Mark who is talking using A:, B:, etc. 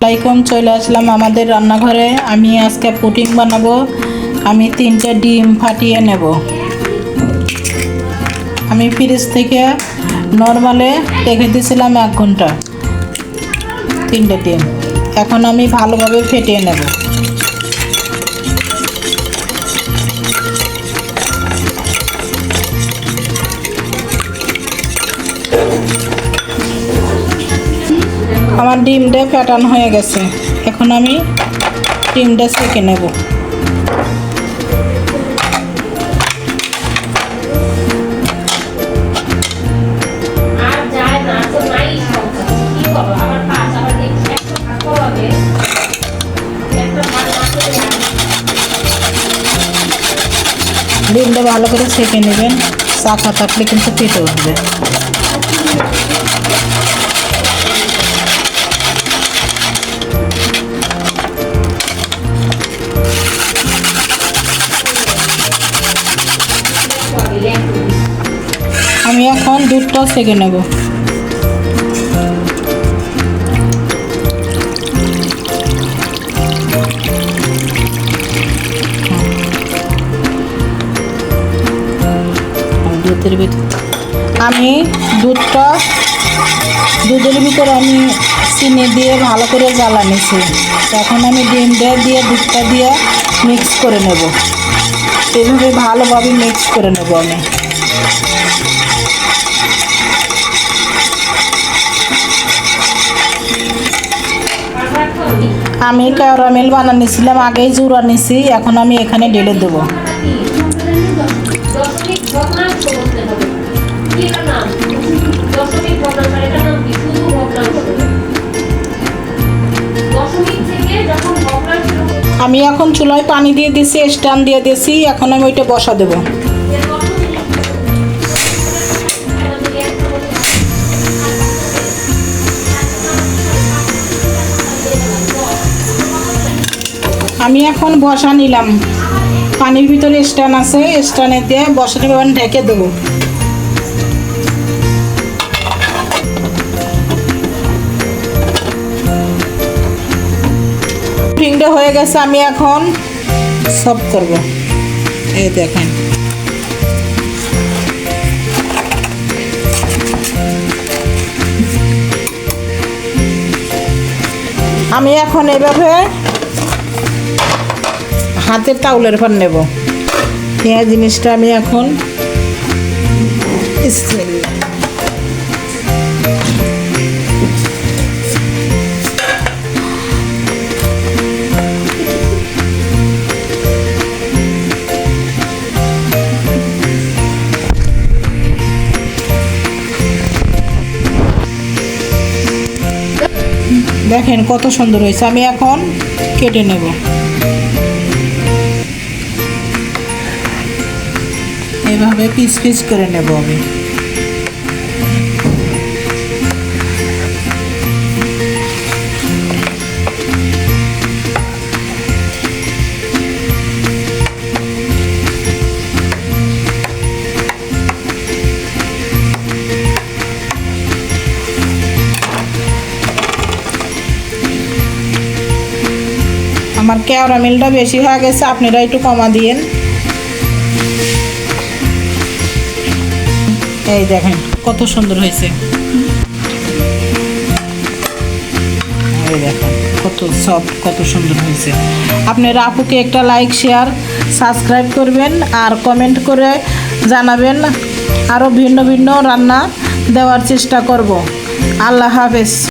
A: আসসালামাইকুম, চলে আসলাম আমাদের রান্নাঘরে। আমি আজকে পুডিং বানাবো। আমি 3টে ডিম ফাটিয়ে নেব। আমি ফ্রিজ থেকে নরমালে রেখে দিয়েছিলাম 1 ঘন্টা। 3টে ডিম এখন আমি ভালোভাবে ফেটিয়ে নেব। আমার ডিমটা ফ্যাটানো হয়ে গেছে। এখন আমি ডিমটা সেঁকে নেব। ডিমটা ভালো করে সেঁকে নেবেন, চাকা থাকলে কিন্তু ফেটে উঠবে। আমি এখন দুধটা সেঁকে নেব। আমি দুধের ভিতরে আমি চিনি দিয়ে ভালো করে জ্বালা নিয়েছি। এখন আমি ডিমটা দিয়ে দুধটা দিয়ে মিক্স করে নেব। এইভাবে ভালোভাবে মিক্স করে নেব। আমি ক্যারামেল বানিয়েছিলাম, আগেই জুড়া নিয়েছি। এখন আমি এখানে ঢেলে দেবো। আমি এখন চুলায় পানি দিয়ে দিয়েছি, স্ট্যান্ড দিয়ে দিয়েছি। এখন আমি ওইটা বসা দেব। আমি এখন বসা নিলাম। পানির ভিতরে স্ট্যান্ড আছে, স্ট্যান্ডে দিয়ে বসা নেব, ঢেকে দেবো। পুডিংটা হয়ে গেছে, আমি এখন সার্ভ করব। এই দেখেন, আমি এখন এভাবে হাতের তাউলের উপর নেব। এই জিনিসটা আমি এখন দেখেন কত সুন্দর হয়েছে। আমি এখন কেটে নেব। এভাবে পিস পিস করে নেব আমি। আমার ক্যারামেলটা বেশি হয়ে গেছে, আপনারা একটু কমা দিয়েন। এই দেখেন কত সুন্দর হয়েছে। এই দেখেন কত সফট, কত সুন্দর হয়েছে। আপনারা আপুকে একটা লাইক, শেয়ার, সাবস্ক্রাইব করবেন আর কমেন্ট করে জানাবেন। আরও ভিন্ন ভিন্ন রান্না দেওয়ার চেষ্টা করব। আল্লাহ হাফেজ।